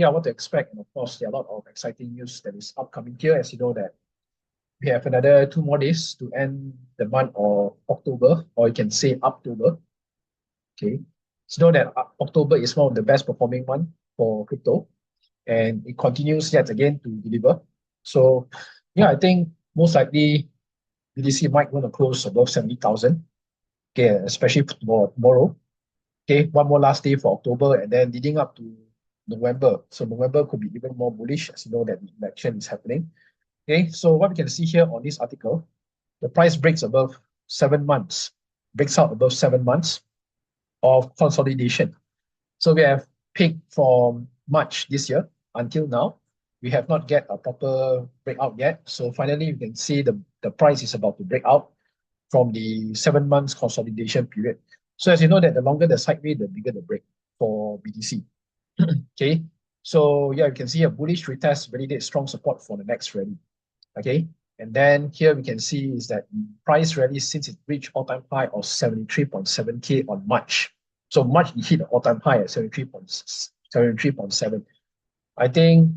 yeah, what to expect. And of course, there are a lot of exciting news that is upcoming here. As you know that we have another 2 more days to end the month of October, or you can say October. Okay, so know that October is one of the best performing month for crypto, and it continues yet again to deliver. So yeah, I think most likely BTC might want to close above 70,000. Okay, especially for tomorrow. Okay, one more last day for October, and then leading up to November. So November could be even more bullish, as you know that the election is happening. Okay, so what we can see here on this article, the price breaks above 7 months, breaks out above 7 months of consolidation. So we have peaked from March this year until now. We have not get a proper breakout yet. So finally, you can see the price is about to break out from the 7 months consolidation period. So as you know that the longer the sideway, the bigger the break for BTC. Okay, so yeah, you can see a bullish retest validate strong support for the next rally. Okay, and then here we can see is that the price rally since it reached all-time high of 73.7K on March. So March it hit the all-time high at 73.7. I think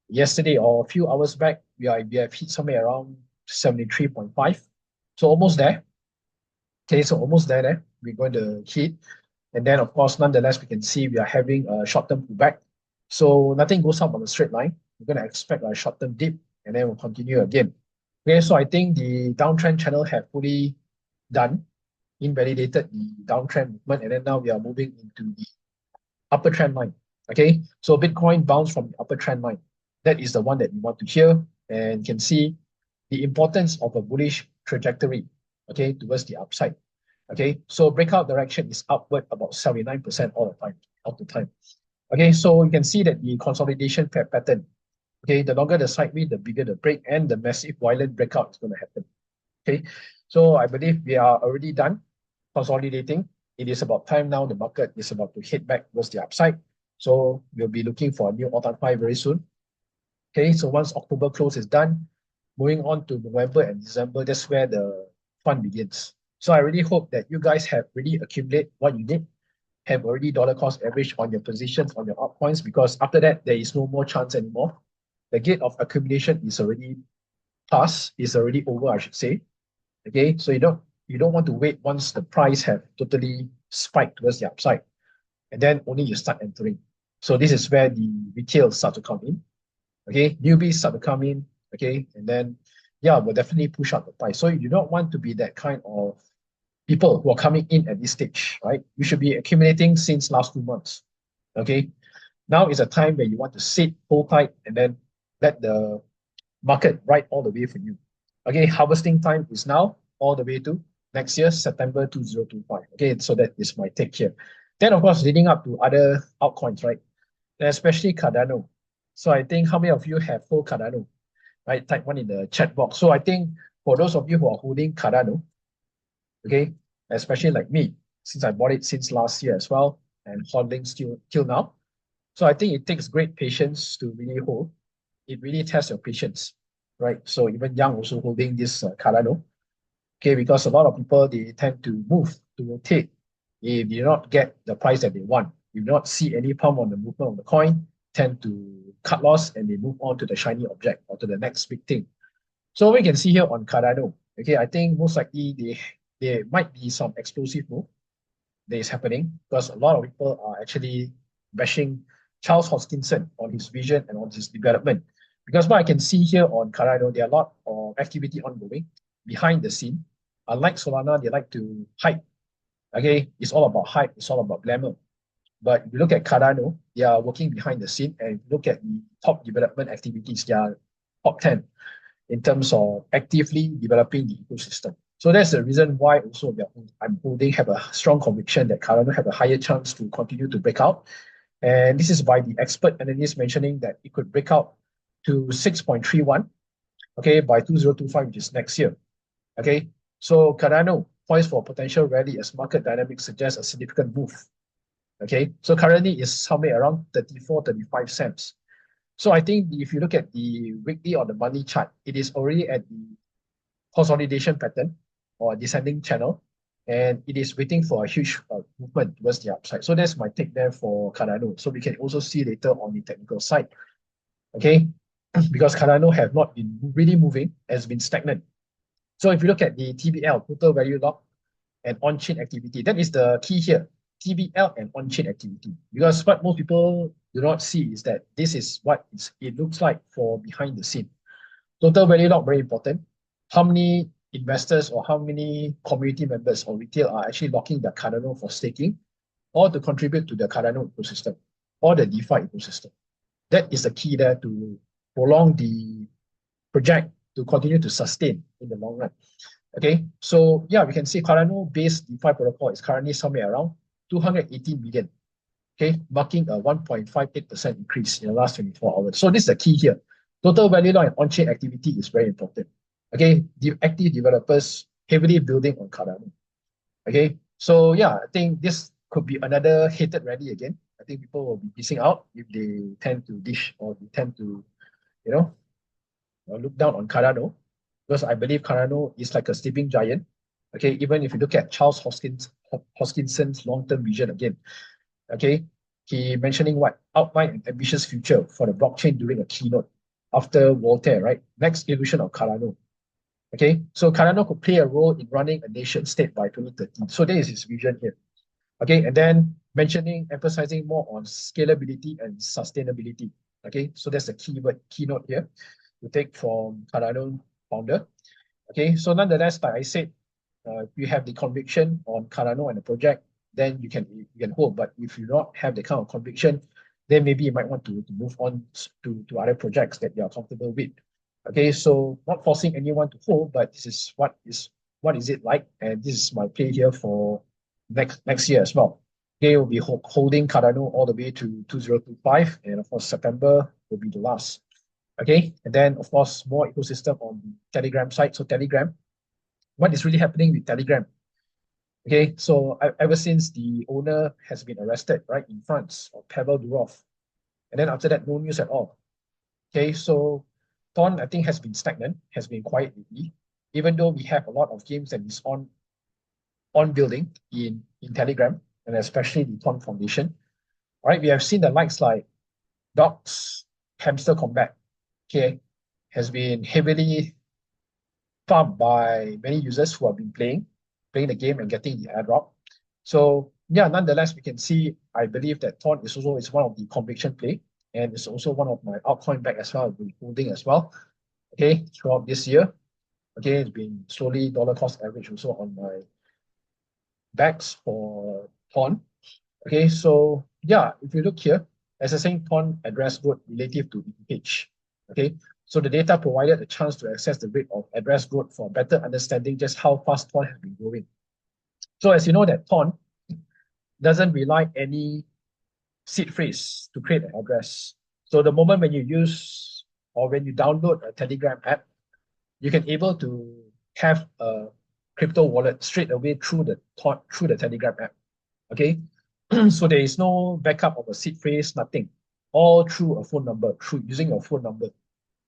yesterday or a few hours back, we have hit somewhere around 73.5. So almost there. Okay, so almost there. We're going to hit. And then, of course, nonetheless, we can see we are having a short-term pullback. So nothing goes up on a straight line. We're going to expect a short-term dip, and then we'll continue again. Okay, so I think the downtrend channel have fully done, invalidated the downtrend movement, and then now we are moving into the upper trend line. Okay, so Bitcoin bounced from the upper trend line. That is the one that we want to hear, and you can see the importance of a bullish trajectory, okay, towards the upside. Okay, so breakout direction is upward about 79% all the time. Okay, so you can see that the consolidation pattern, okay, the longer the sideway, the bigger the break, and the massive violent breakout is going to happen. Okay, so I believe we are already done consolidating. It is about time now. The market is about to head back towards the upside. So we'll be looking for a new all-time high very soon. Okay, so once October close is done, moving on to November and December, that's where the fun begins. So I really hope that you guys have really accumulated what you need, have already dollar cost average on your positions, on your altcoins, because after that, there is no more chance anymore. The gate of accumulation is already past, is already over, I should say. Okay, so you don't want to wait once the price have totally spiked towards the upside, and then only you start entering. So this is where the retail start to come in. Okay, newbies start to come in. Okay, and then yeah, we'll definitely push up the price. So you do not want to be that kind of people who are coming in at this stage, right? You should be accumulating since last 2 months. Okay, now is a time where you want to sit, hold tight, and then let the market ride all the way for you. Okay, harvesting time is now all the way to next year, September 2025. Okay, so that is my take here. Then, of course, leading up to other altcoins, right? Especially Cardano. So I think how many of you have full Cardano? Right, type one in the chat box. So I think for those of you who are holding Cardano, okay, especially like me, since I bought it since last year as well, and holding still till now. So I think it takes great patience to really hold. It really tests your patience, right? So even Young also holding this Cardano, okay, because a lot of people, they tend to move, to rotate. If you do not get the price that they want, you do not see any pump on the movement of the coin, tend to cut loss, and they move on to the shiny object or to the next big thing. So we can see here on Cardano, okay, I think most likely there might be some explosive move that is happening because a lot of people are actually bashing Charles Hoskinson on his vision and on his development. Because what I can see here on Cardano, there are a lot of activity ongoing behind the scene. Unlike Solana, they like to hype. Okay, it's all about hype, it's all about glamour. But if you look at Cardano, they are working behind the scene, and if you look at the top development activities, they are top 10 in terms of actively developing the ecosystem. So that's the reason why also have a strong conviction that Cardano have a higher chance to continue to break out. And this is by the expert analyst mentioning that it could break out to 6.31, okay, by 2025, which is next year. Okay, so Cardano poised for potential rally as market dynamics suggest a significant move. Okay, so currently it's somewhere around 34, 35 cents. So I think if you look at the weekly or the monthly chart, it is already at the consolidation pattern or descending channel. and it is waiting for a huge movement towards the upside. So that's my take there for Cardano. So we can also see later on the technical side, okay? Because Cardano have not been really moving, has been stagnant. So if you look at the TVL, total value locked, and on-chain activity, that is the key here, TVL and on-chain activity. Because what most people do not see is that this is what it looks like for behind the scene. Total value locked, very important. How many investors or how many community members or retail are actually locking their Cardano for staking or to contribute to the Cardano ecosystem or the DeFi ecosystem? That is the key there to prolong the project to continue to sustain in the long run. Okay, so yeah, we can see Cardano-based DeFi protocol is currently somewhere around 280 million, okay, marking a 1.58% increase in the last 24 hours. So this is the key here. Total value locked and on-chain activity is very important. Okay, the active developers heavily building on Cardano. Okay, so yeah, I think this could be another hated rally again. I think people will be missing out if they tend to dish or they tend to, you know, look down on Cardano, because I believe Cardano is like a sleeping giant. Okay, even if you look at Charles Hoskinson's long-term vision again, okay, he mentioning what outline an ambitious future for the blockchain during a keynote after Voltaire, right? Next evolution of Cardano. Okay, so Cardano could play a role in running a nation state by 2030. So that is his vision here. Okay, and then emphasizing more on scalability and sustainability. Okay, so that's the keynote here to take from Cardano founder. Okay, so nonetheless, like I said, if you have the conviction on Cardano and the project, then you can hold. But if you don't have the kind of conviction, then maybe you might want to move on to other projects that you are comfortable with. Okay, so not forcing anyone to hold, but this is what is it like, and this is my play here for next year as well. Okay, we'll be holding Cardano all the way to 2025, and of course September will be the last. Okay, and then of course more ecosystem on the Telegram side. So Telegram, what is really happening with Telegram? Okay, so ever since the owner has been arrested, right, in France, or 𝗶𝗺𝗺𝗀, and then after that, no news at all. Okay, so Thorn, I think, has been stagnant, has been quiet lately, even though we have a lot of games that is on building in Telegram, and especially the Thorn Foundation. All right, we have seen the likes like Hamster Combat, okay, has been heavily farmed by many users who have been playing the game and getting the airdrop. So yeah, nonetheless, we can see, I believe that Thorn is one of the conviction play, and it's also one of my altcoin back as well, I've been holding as well. Okay, throughout this year. Okay, it's been slowly dollar cost average also on my backs for Thorn. Okay, so yeah, if you look here, as I saying, Thorn address growth relative to ETH. Okay, so the data provided a chance to access the rate of address growth for better understanding just how fast Thorn has been growing. So as you know that Thorn doesn't rely any seed phrase to create an address. So the moment when you use or when you download a Telegram app, you can able to have a crypto wallet straight away through the Telegram app. Okay, so there is no backup of a seed phrase, nothing. All through a phone number, through using your phone number.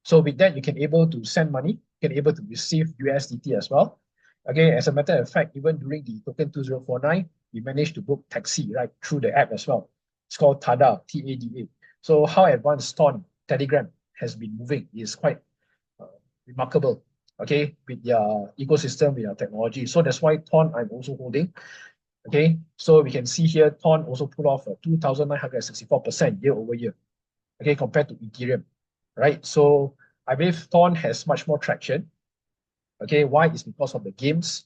So with that, you can able to send money, you can able to receive USDT as well. Okay, as a matter of fact, even during the token 2049, we managed to book taxi right through the app as well. It's called TADA, TADA. So how advanced Telegram has been moving is quite remarkable. Okay, with their ecosystem, with their technology. So that's why Thorn I'm also holding. Okay, so we can see here, Thorn also pulled off a 2,964% year over year. Okay, compared to Ethereum, right? So I believe Thorn has much more traction. Okay, why? It's because of the games,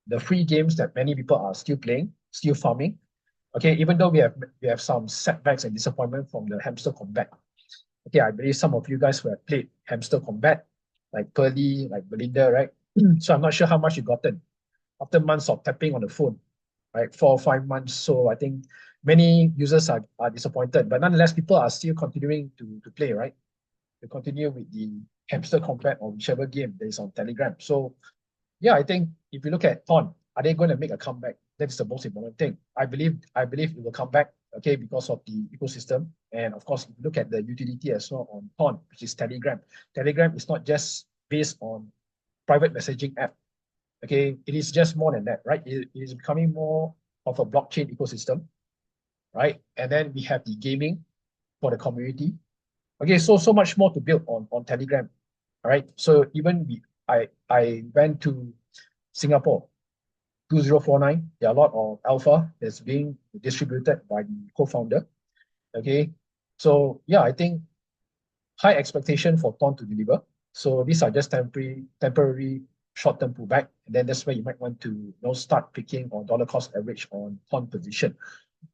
the free games that many people are still playing, still farming. Okay, even though we have some setbacks and disappointment from the Hamster Combat. Okay, I believe some of you guys who have played Hamster Combat, like Pearly, like Belinda, right? So I'm not sure how much you gotten after months of tapping on the phone, right? 4 or 5 months. So I think many users are disappointed, but nonetheless, people are still continuing to play, right? To continue with the Hamster Combat or whichever game that is on Telegram. So yeah, I think if you look at Thorn, are they going to make a comeback? That's the most important thing. I believe it will come back, okay, because of the ecosystem. And of course, if you look at the utility as well on Thorn, which is Telegram. Telegram is not just based on private messaging app. Okay, it is just more than that, right? It is becoming more of a blockchain ecosystem, right? And then we have the gaming for the community. Okay, so much more to build on Telegram. All right. So even I went to Singapore 2049. There are a lot of alpha that's being distributed by the co-founder. Okay. So yeah, I think high expectation for Ton to deliver. So these are just temporary short-term pullback. And then that's where you might want to start picking on dollar cost average on Ton position.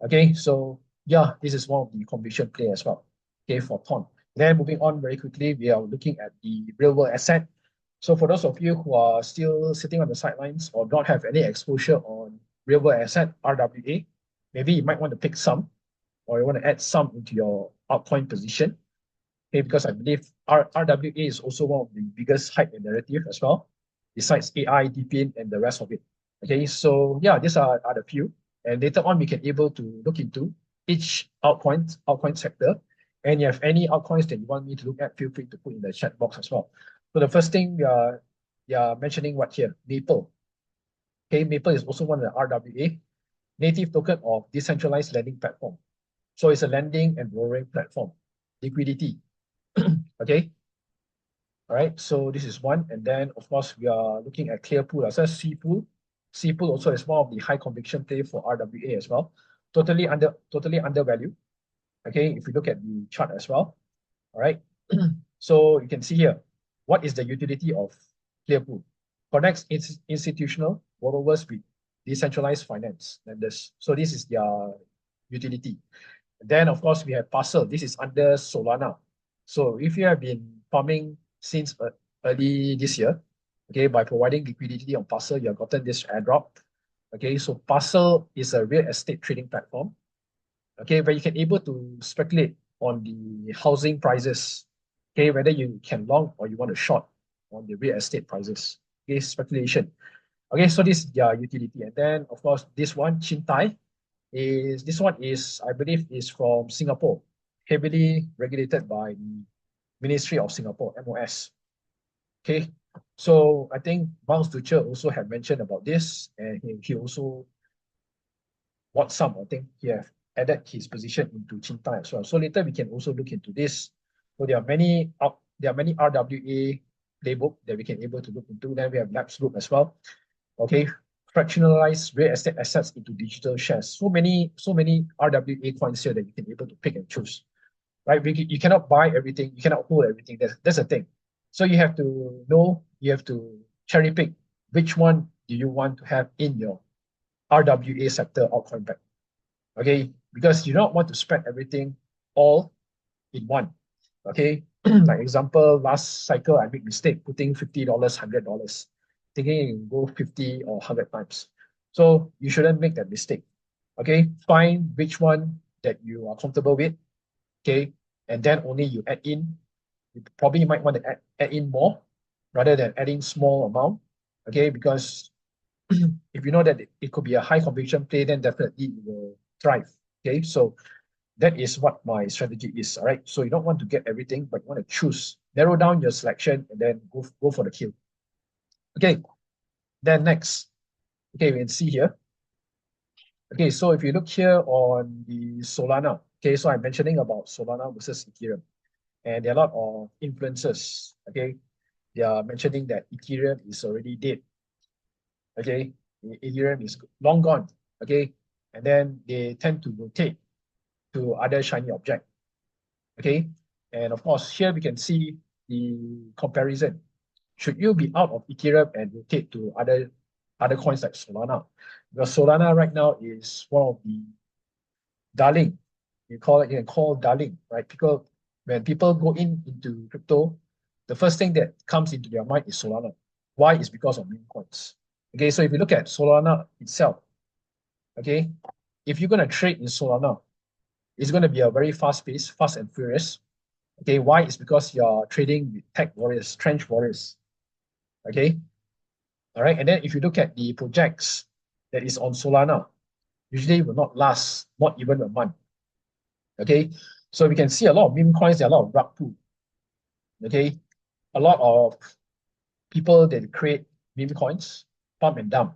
Okay, so yeah, this is one of the conviction play as well. Okay, for Ton. Then moving on very quickly, we are looking at the real world asset. So for those of you who are still sitting on the sidelines or don't have any exposure on real world asset, RWA, maybe you might want to pick some or you want to add some into your altcoin position. Okay, because I believe RWA is also one of the biggest hype and narrative as well, besides AI, DEPIN, and the rest of it. Okay, so yeah, these are the few. And later on, we can able to look into each altcoin sector. And you have any altcoins that you want me to look at, feel free to put in the chat box as well. So the first thing we are mentioning what here? Maple. Okay, Maple is also one of the RWA, native token of decentralized lending platform. So it's a lending and borrowing platform. Liquidity. Okay. All right. So this is one. And then, of course, we are looking at Clearpool as well, 𝗧𝗶𝗺𝗀𝘀. 𝗧𝗶𝗀𝗀 also is one of the high conviction play for RWA as well. Totally undervalued. Okay. If you look at the chart as well. All right. So you can see here, what is the utility of Clearpool? Connects institutional borrowers with decentralized finance lenders. So this is their utility. And then, of course, we have Parcel. This is under Solana. So if you have been farming since early this year, okay, by providing liquidity on Parcel, you have gotten this airdrop. Okay, so Parcel is a real estate trading platform. Okay, where you can able to speculate on the housing prices. Okay, whether you can long or you want to short on the real estate prices. Okay, speculation. Okay, so this is their utility. And then, of course, this one, 𝗀𝗺, I believe, is from Singapore, heavily regulated by the Ministry of Singapore, MOS. Okay, so I think 𝗬𝗺 also had mentioned about this, and he also bought some. I think he have added his position into 𝗀𝗺 as well. So later we can also look into this. So there are many RWA playbook that we can able to look into. Then we have Labs Group as well. Okay, fractionalize real estate assets into digital shares. So many RWA coins here that you can able to pick and choose. Right? You cannot buy everything, you cannot hold everything. That's the thing. So you have to know, you have to cherry pick which one do you want to have in your RWA sector altcoin bag. Okay, because you don't want to spread everything all in one. Okay, like example, last cycle I made mistake putting $50, $100, thinking you can go 50 or 100 times. So you shouldn't make that mistake. Okay, find which one that you are comfortable with. Okay, and then only you add in. You probably might want to add in more rather than adding small amount. Okay, because if you know that it could be a high conviction play, then definitely you will thrive. Okay, so that is what my strategy is. All right, so you don't want to get everything, but you want to choose, narrow down your selection, and then go for the kill. Okay, then next, okay, we can see here. Okay, so if you look here on the Solana, okay, so I'm mentioning about Solana versus Ethereum, and there are a lot of influencers. Okay, they are mentioning that Ethereum is already dead. Okay, Ethereum is long gone. Okay, and then they tend to rotate to other shiny object. Okay, and of course here we can see the comparison. Should you be out of Ethereum and rotate to other coins like Solana? Because Solana right now is one of the darling. You can call darling, right? When people go into crypto, the first thing that comes into their mind is Solana. Why? It's because of meme coins. Okay, so if you look at Solana itself, okay, if you're going to trade in Solana, it's going to be a very fast pace, fast and furious. Okay, why? It's because you're trading with tech warriors, trench warriors. Okay, all right, and then if you look at the projects that is on Solana, usually will not last, not even a month. Okay, so we can see a lot of meme coins, there are a lot of rug pull. Okay, a lot of people that create meme coins, pump and dump.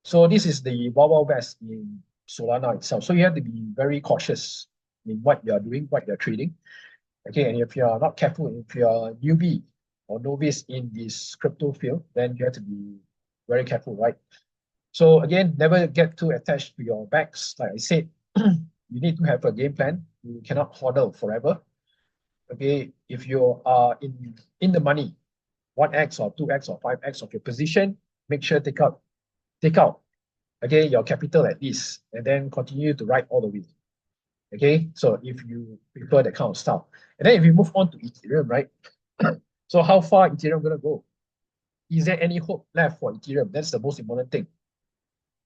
So this is the Wild Wild West in Solana itself. So you have to be very cautious in what you are doing, what you're trading. Okay, and if you are not careful, if you are a newbie or novice in this crypto field, then you have to be very careful, right? So again, never get too attached to your backs. Like I said, you need to have a game plan. You cannot hodl forever. Okay, if you are in the money, 1x or 2x or 5x of your position, make sure take out, okay, your capital at least, and then continue to ride all the way. Okay, so if you prefer that kind of style. And then if you move on to Ethereum, right? So how far Ethereum gonna go? Is there any hope left for Ethereum? That's the most important thing.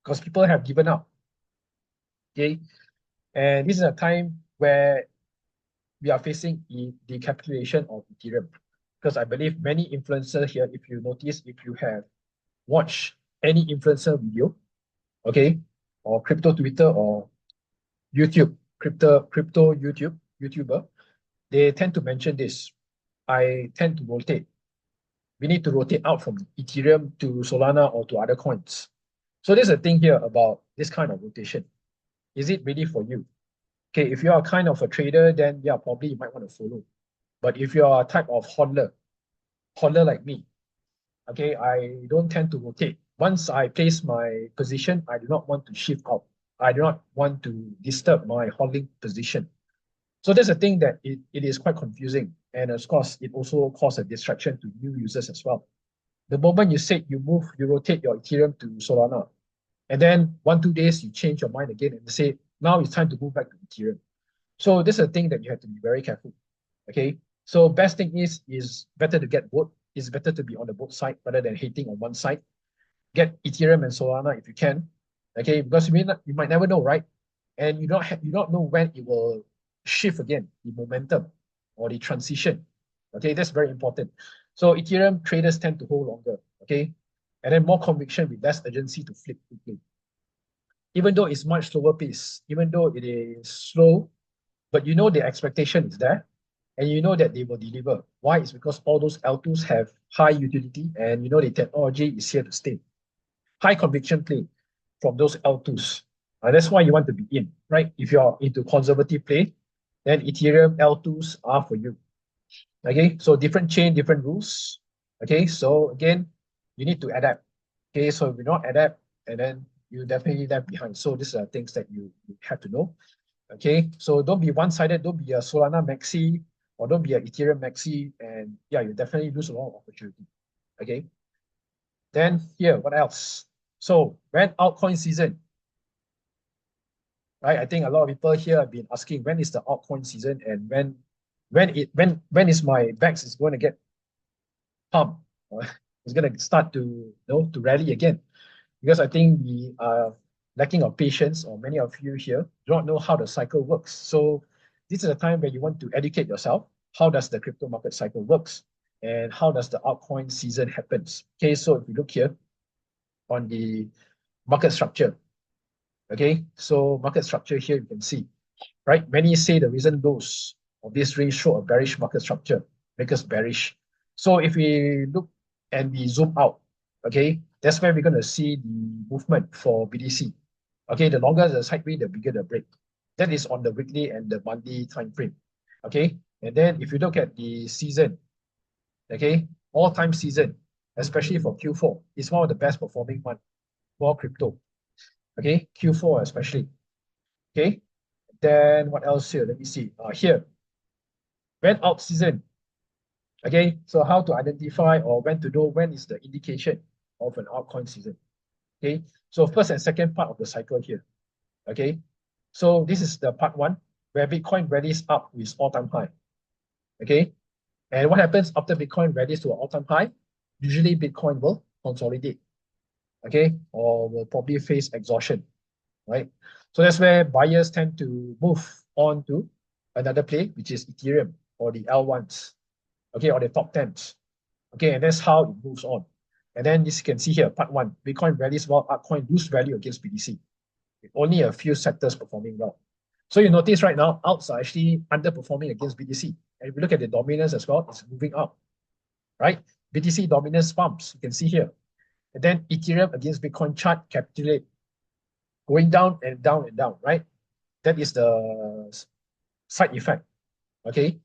Because people have given up. Okay. And this is a time where we are facing the capitulation of Ethereum. Because I believe many influencers here, if you notice, if you have watched any influencer video, okay, or crypto Twitter or YouTube, crypto YouTuber, they tend to mention this. I tend to rotate. We need to rotate out from Ethereum to Solana or to other coins. So there's a thing here about this kind of rotation. Is it ready for you? Okay, if you are kind of a trader, then yeah, probably you might want to follow. But if you are a type of hodler like me, okay, I don't tend to rotate. Once I place my position, I do not want to shift out. I do not want to disturb my holding position. So that's a thing that it is quite confusing. And of course, it also causes a distraction to new users as well. The moment you say you rotate your Ethereum to Solana, and then 1-2 days, you change your mind again and say, now it's time to move back to Ethereum. So this is a thing that you have to be very careful. Okay. So best thing is better to get both. It's better to be on the both side rather than hating on one side. Get Ethereum and Solana if you can. Okay, because you might never know, right? And you don't know when it will shift again, the momentum or the transition. Okay, that's very important. So Ethereum traders tend to hold longer, okay? And then more conviction with less urgency to flip quickly. Even though it's much slower pace, even though it is slow, but you know the expectation is there, and you know that they will deliver. Why? It's because all those L2s have high utility, and you know the technology is here to stay. High conviction play from those L2s. That's why you want to be in, right? If you're into conservative play, then Ethereum L2s are for you. Okay, so different chain, different rules. Okay, so again, you need to adapt. Okay, so if you don't adapt, and then you definitely left behind. So these are things that you have to know. Okay, so don't be one-sided, don't be a Solana maxi, or don't be an Ethereum maxi, and yeah, you definitely lose a lot of opportunity. Okay, then here, what else? So when altcoin season, right? I think a lot of people here have been asking when is the altcoin season and when is my BAX is going to get pumped, or it's going to start to to rally again, because I think we are lacking of patience, or many of you here do not know how the cycle works. So this is a time where you want to educate yourself. How does the crypto market cycle works, and how does the altcoin season happens? Okay, so if you look here on the market structure, okay, so market structure here you can see, right? Many say the recent lows of this range show a bearish market structure, make us bearish. So if we look and we zoom out, okay, that's where we're going to see the movement for BTC. Okay, the longer the sideways, the bigger the break. That is on the weekly and the monthly time frame. Okay, and then if you look at the season, okay, all-time season, especially for Q4, is one of the best performing months for crypto. Okay, Q4 especially. Okay, then what else here? Let me see. Here, Wen Alt season. Okay, so how to identify or when to know when is the indication of an altcoin season. Okay, so first and second part of the cycle here. Okay, so this is the part one where Bitcoin rallies up with all-time high. Okay, and what happens after Bitcoin rallies to an all-time high? Usually Bitcoin will consolidate. Okay, or will probably face exhaustion, right? So that's where buyers tend to move on to another play, which is Ethereum or the L1s, okay, or the top 10s. Okay, and that's how it moves on. And then this you can see here, part one, Bitcoin rallies while altcoin lose value against BTC. Only a few sectors performing well. So you notice right now, alts are actually underperforming against BTC. And if you look at the dominance as well, it's moving up, right? BTC dominance pumps, you can see here. And then Ethereum against Bitcoin chart capitulate, going down and down and down, right? That is the side effect, okay,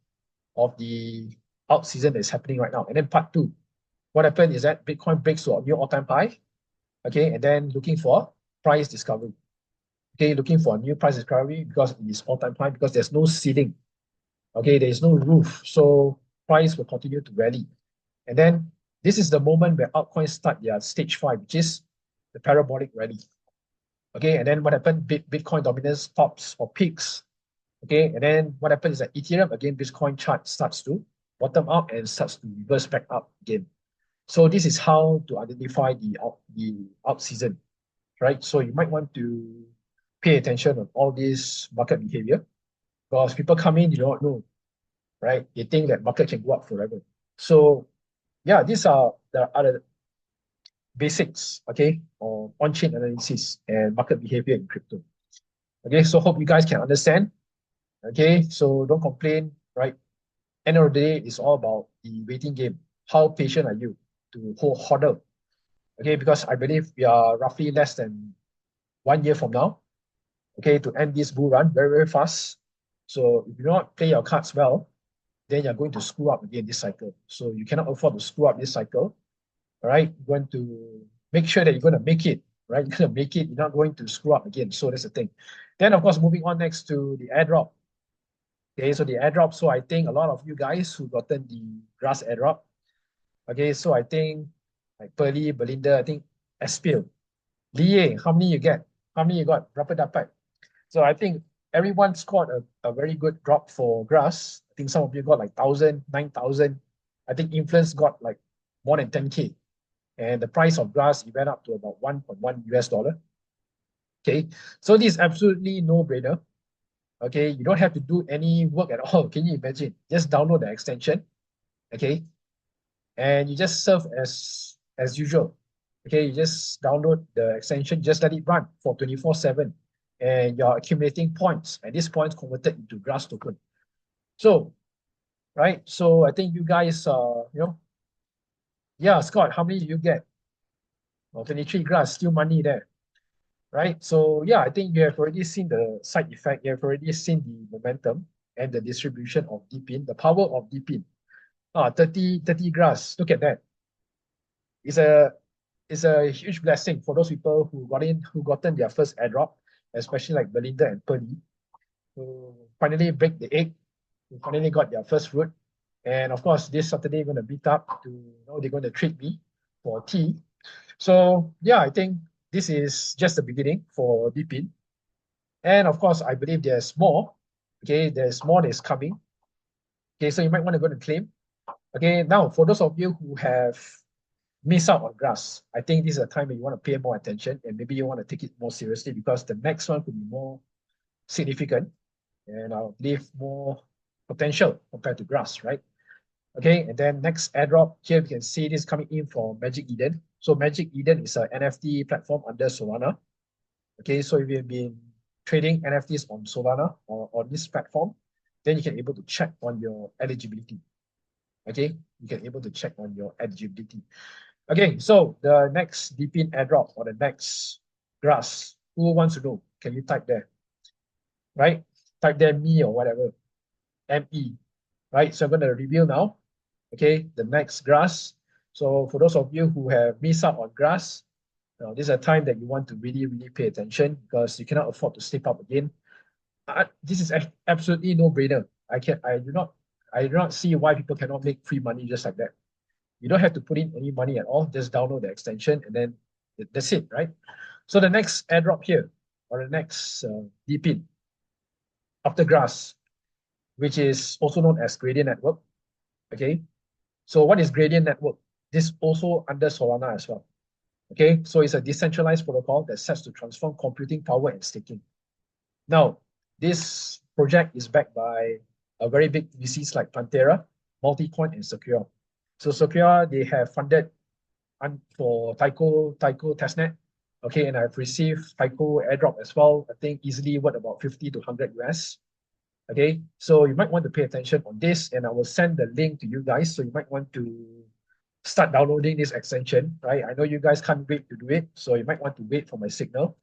of the alt season that's happening right now. And then part two, what happened is that Bitcoin breaks to a new all-time high, okay, and then looking for price discovery. Okay, looking for a new price discovery because it is all-time high, because there's no ceiling. Okay, there is no roof. So price will continue to rally. And then this is the moment where altcoins start their stage 5, which is the parabolic rally. Okay, and then what happened? Bitcoin dominance tops or peaks. Okay, and then what happens is that Ethereum, again, Bitcoin chart starts to bottom out and starts to reverse back up again. So this is how to identify the out season, right? So you might want to pay attention on all this market behavior, because people come in, you don't know, right? They think that market can go up forever. So yeah, these are the other basics, okay, of on-chain analysis and market behavior in crypto. Okay, so hope you guys can understand. Okay, so don't complain, right? End of the day, it's all about the waiting game. How patient are you to hodl? Okay, because I believe we are roughly less than 1 year from now, okay, to end this bull run very, very fast. So if you do not play your cards well, then you're going to screw up again this cycle. So you cannot afford to screw up this cycle, all right? You're going to make sure that you're going to make it, right? You're going to make it, you're not going to screw up again. So that's the thing. Then, of course, moving on next to the airdrop. Okay, so the airdrop, so I think a lot of you guys who gotten the grass airdrop, okay, so I think like 𝗶𝗺𝗺𝗀𝘀, Belinda, I think 𝗧𝗶𝗺𝗀𝘀, Lie, how many you get? How many you got? Berapa dapat? So I think everyone scored a very good drop for grass. I think some of you got like 1,000, 9,000. I think Influence got like more than 10K. And the price of grass, it went up to about $1.1 US. Okay, so this is absolutely no-brainer. Okay, you don't have to do any work at all. Can you imagine? Just download the extension, okay, and you just serve as usual. Okay, you just download the extension, just let it run for 24/7, and you're accumulating points, and these points converted into grass token. So, right, so I think you guys, yeah, Scott, how many do you get? Oh, 23 grass, still money there, right? So yeah, I think you have already seen the side effect. You have already seen the momentum and the distribution of DEPIN, the power of DEPIN. 30 grass, look at that. It's a huge blessing for those people who gotten their first airdrop, especially like Belinda and 𝗶𝗺𝗺𝗀𝘀, who finally break the egg, who finally got their first fruit. And of course, this Saturday going to meet up to, they're going to treat me for tea. So yeah, I think this is just the beginning for DEPIN. And of course, I believe there's more. Okay, there's more that's coming. Okay, so you might want to go and claim. Okay, now for those of you who have missed out on grass, I think this is a time when you want to pay more attention, and maybe you want to take it more seriously, because the next one could be more significant and I believe more potential compared to grass, right? Okay, and then next airdrop, here we can see this coming in from Magic Eden. So Magic Eden is an NFT platform under Solana. Okay, so if you've been trading NFTs on Solana or on this platform, then you can able to check on your eligibility. Okay, you can able to check on your eligibility. Okay, so the next DEPIN airdrop or the next grass, who wants to know? Can you type there? Right? Type there me or whatever. ME. Right? So I'm going to reveal now. Okay, the next grass. So for those of you who have missed out on grass, this is a time that you want to really, really pay attention, because you cannot afford to step up again. This is absolutely no-brainer. I do not see why people cannot make free money just like that. You don't have to put in any money at all. Just download the extension and then that's it, right? So the next airdrop here, or the next DEPIN after grass, which is also known as Gradient Network. Okay, so what is Gradient Network? This also under Solana as well. Okay, so it's a decentralized protocol that sets to transform computing power and staking. Now, this project is backed by a very big VCs like Pantera, Multicoin, and Secure. So Secure, they have funded for Tyco testnet. Okay, and I've received Tyco airdrop as well. I think easily worth about 50 to 100 US. Okay, so you might want to pay attention on this, and I will send the link to you guys. So you might want to start downloading this extension, right? I know you guys can't wait to do it, so you might want to wait for my signal.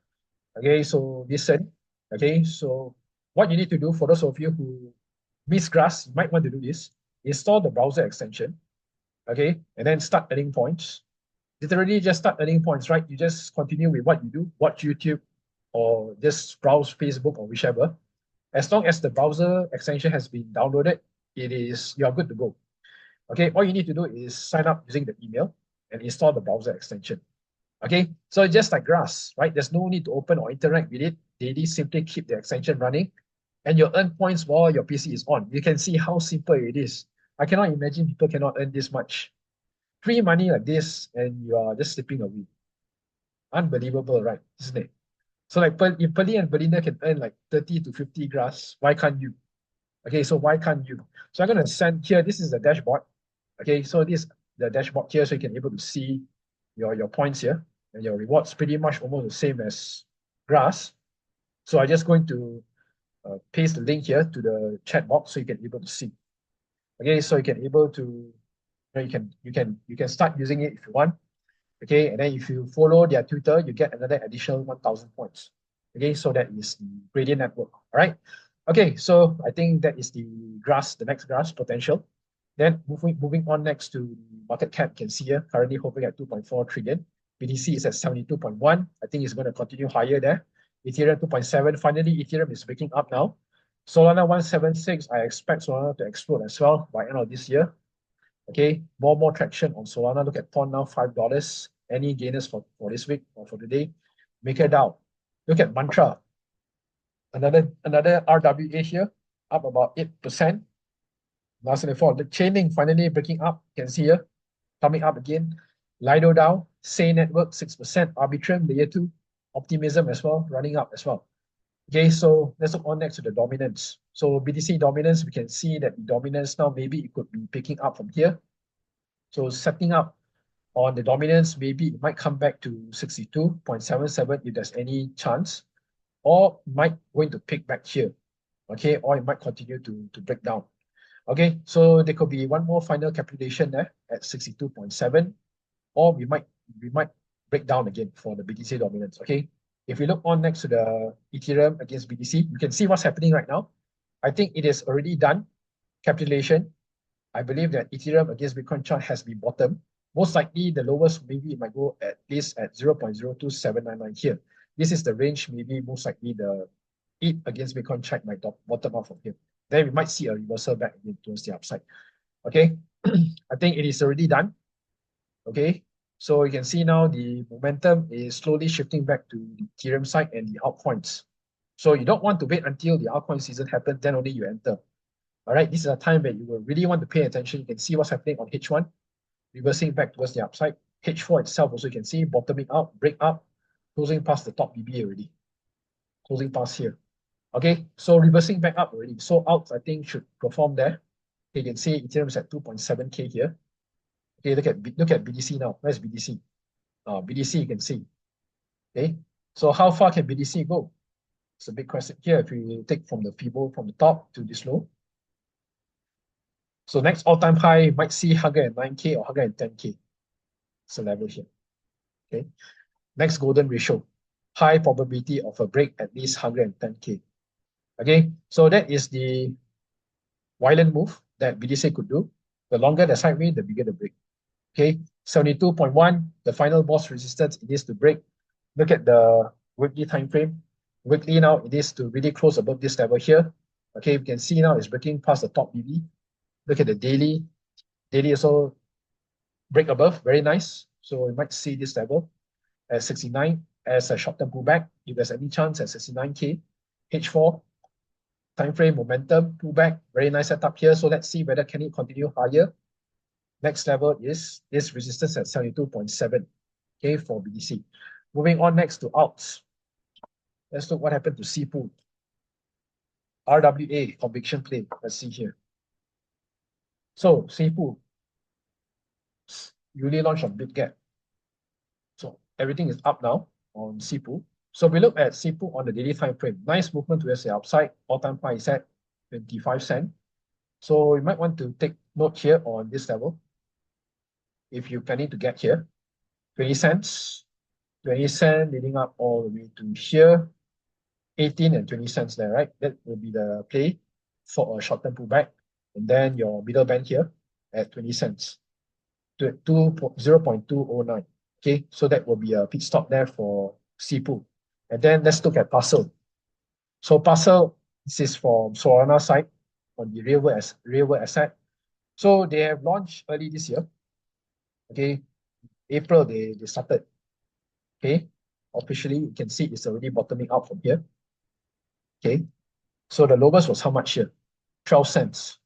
Okay, so listen. Okay, so what you need to do for those of you who miss grass, you might want to do this. Install the browser extension, okay, and then start earning points. Literally just start earning points, right? You just continue with what you do, watch YouTube, or just browse Facebook or whichever. As long as the browser extension has been downloaded, you are good to go. Okay, all you need to do is sign up using the email and install the browser extension. Okay, so just like grass, right? There's no need to open or interact with it. Daily simply keep the extension running and you'll earn points while your PC is on. You can see how simple it is. I cannot imagine people cannot earn this much. Free money like this and you are just slipping away. Unbelievable, right? Isn't it? So like if Pearly and Belinda can earn like 30 to 50 grass, why can't you? Okay, so why can't you? So I'm going to send here, this is the dashboard. Okay, so this is the dashboard here, so you can able to see your points here and your rewards pretty much almost the same as grass. So I'm just going to paste the link here to the chat box so you can able to see. Okay, so you can able to you can start using it if you want. Okay, and then if you follow their Twitter, you get another additional 1,000 points. Okay, so that is the gradient network. All right. Okay, so I think that is the next grass potential. Then moving on next to market cap, you can see here currently hovering at 2.4 trillion. BTC is at 72.1. I think it's going to continue higher there. Ethereum 2.7. Finally, Ethereum is breaking up now. Solana 176. I expect Solana to explode as well by end of this year. Okay, more traction on Solana. Look at Thorn now, $5. Any gainers for this week or for today? MakerDAO. Look at Mantra. Another RWA here, up about 8%. Last and four. The chaining finally breaking up. You can see here, coming up again. Lido DAO, Say Network 6%. Arbitrum layer 2. Optimism as well, running up as well. Okay, so let's look on next to the dominance. So BTC dominance, we can see that the dominance now maybe it could be picking up from here. So setting up on the dominance, maybe it might come back to 62.77 if there's any chance, or might going to pick back here. Okay, or it might continue to break down. Okay, so there could be one more final capitulation there at 62.7, or we might break down again for the BTC dominance. Okay, if we look on next to the Ethereum against BTC, you can see what's happening right now. I think it is already done. Capitulation. I believe that Ethereum against Bitcoin chart has been bottom. Most likely the lowest maybe it might go at least at 0.02799 here. This is the range, maybe most likely the ETH against Bitcoin chart might bottom out from here. Then we might see a reversal back again towards the upside. Okay, I think it is already done. Okay, so you can see now the momentum is slowly shifting back to the Ethereum side and the altcoins. So you don't want to wait until the altcoin season happens, then only you enter. All right, this is a time where you will really want to pay attention. You can see what's happening on H1, reversing back towards the upside. H4 itself also you can see bottoming out, break up, closing past the top BB already. Closing past here. Okay, so reversing back up already. So out, I think, should perform there. Okay, you can see Ethereum is at 2.7K here. Okay, look at BTC now. Where's BTC? BTC you can see. Okay, so how far can BTC go? It's a big question here. If we take from the Fibo from the top to this low. So next all-time high might see 109K or 110K. It's a level here. Okay. Next golden ratio. High probability of a break at least 110K. Okay. So that is the violent move that BTC could do. The longer the sideways, the bigger the break. Okay. 72.1, the final boss resistance, it is to break. Look at the weekly time frame. Weekly now, it is to really close above this level here. Okay, you can see now it's breaking past the top BB. Look at the daily. Daily also break above, very nice. So we might see this level at 69 as a short-term pullback. If there's any chance at 69K, H4, time frame, momentum, pullback, very nice setup here. So let's see whether can it continue higher. Next level is this resistance at 72.7, okay, for BTC. Moving on next to alts. Let's look what happened to 𝗧𝗶𝗺𝗀𝗀. RWA, conviction play. Let's see here. So 𝗧𝗶𝗺𝗀, newly launched on big gap. So everything is up now on 𝗧𝗶𝗺𝗀. So we look at 𝗧𝗶𝗺𝗀 on the daily time frame. Nice movement towards the upside. All-time high is at 25 cents. So you might want to take note here on this level. if you're planning to get here, 20 cents, 20 cents leading up all the way to here, 18 and 20 cents there, right? That will be the play for a short-term pullback. And then your middle band here at 20 cents to 0.209. Okay, so that will be a pit stop there for 𝗧𝗺𝗺𝗀. And then let's look at 𝗧𝗺. So 𝗧𝗺, this is from Solana side on the real world asset. So they have launched early this year. Okay, April they started. Okay, officially you can see it's already bottoming out from here. Okay, so the lowest was how much here? 12 cents.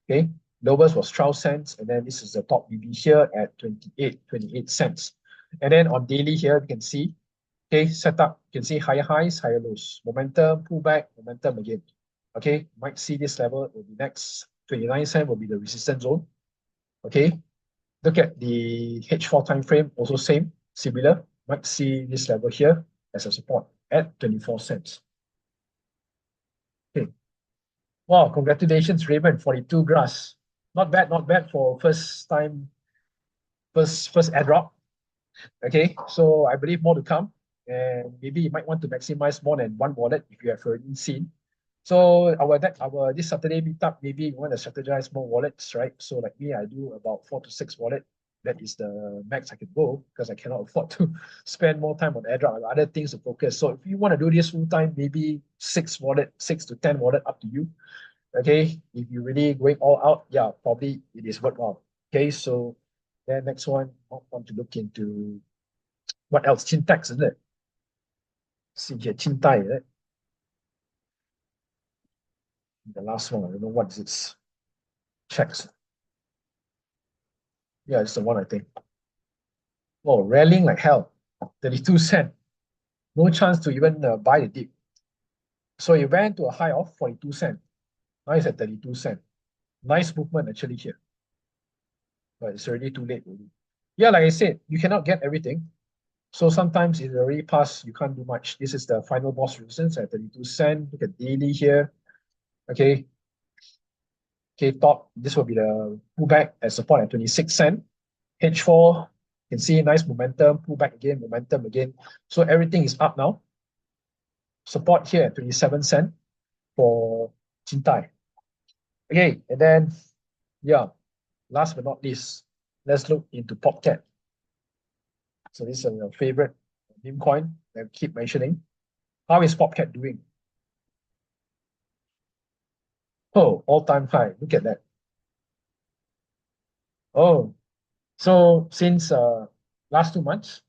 Okay, lowest was 12 cents, and then this is the top BB here at 28 cents. And then on daily here, you can see, okay, setup, you can see higher highs, higher lows, momentum, pullback, momentum again. Okay, might see this level will be next 29 cents will be the resistance zone. Okay, look at the H4 time frame, also same, similar. Might see this level here as a support at 24 cents. Okay. Wow, congratulations, Raymond, 42 grass. Not bad for first time, first airdrop. Okay, so I believe more to come. And maybe you might want to maximize more than one wallet if you have already seen. So our this Saturday meetup, maybe you want to strategize more wallets, right? So like me, I do about 4 to 6 wallets. That is the max I can go because I cannot afford to spend more time on airdrop. I have other things to focus. So if you want to do this full time, maybe 6 to 10 wallet, up to you. Okay, if you're really going all out, yeah, probably it is worthwhile. Okay, so then next one, I want to look into what else? Chintax, isn't it? See here, Chintai, is it? The last one, I don't know what is it. Checks. Yeah, it's the one I think. Oh, rallying like hell. 32 cents. No chance to even buy the dip. So it went to a high of 42 cents. Now it's at 32 cents. Nice movement actually here. But it's already too late already. Yeah, like I said, you cannot get everything. So sometimes it's already past, you can't do much. This is the final boss resistance at 32 cents. Look at daily here. Okay. Okay, top. This will be the pullback at support at 26 cents. H4, you can see nice momentum, pullback again, momentum again. So everything is up now. Support here at 27 cents for Chintai. Okay, and then, yeah, last but not least, let's look into PopCat. So this is a favorite meme coin that I keep mentioning. How is PopCat doing? Oh, all-time high. Look at that. Oh, so since last 2 months,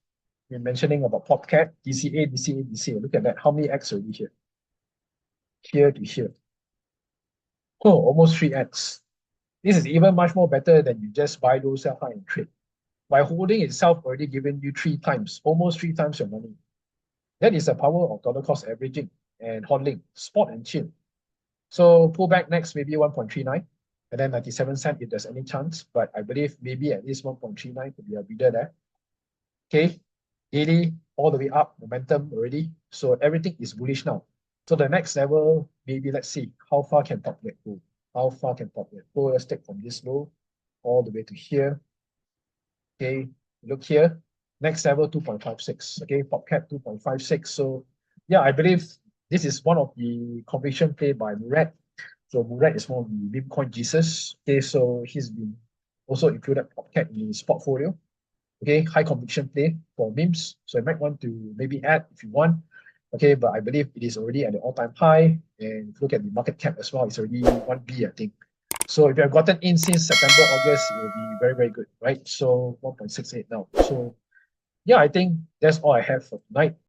we're mentioning about PopCat, DCA, DCA, DCA. Look at that. How many X already here? Here to here. Oh, almost 3X. This is even much more better than you just buy low, sell high and trade. By holding itself already given you 3 times, almost 3 times your money. That is the power of dollar cost averaging and hodling, spot and chill. So pull back next, maybe 1.39, and then 97 cents if there's any chance. But I believe maybe at least 1.39 could be a bidder there. Okay, daily all the way up, momentum already. So everything is bullish now. So the next level, maybe let's see how far can PopCat go. How far can PopCat go? Let's take from this low all the way to here. Okay, look here. Next level 2.56. Okay, PopCat 2.56. So yeah, I believe this is one of the conviction play by Murad. So Murad is one of the meme coin Jesus. Okay, so he's been also included PopCat in his portfolio. Okay, high conviction play for memes. So you might want to maybe add if you want. Okay, but I believe it is already at the all-time high. And if you look at the market cap as well, it's already 1B, I think. So if you have gotten in since September, August, it will be very, very good, right? So 1.68 now. So yeah, I think that's all I have for tonight.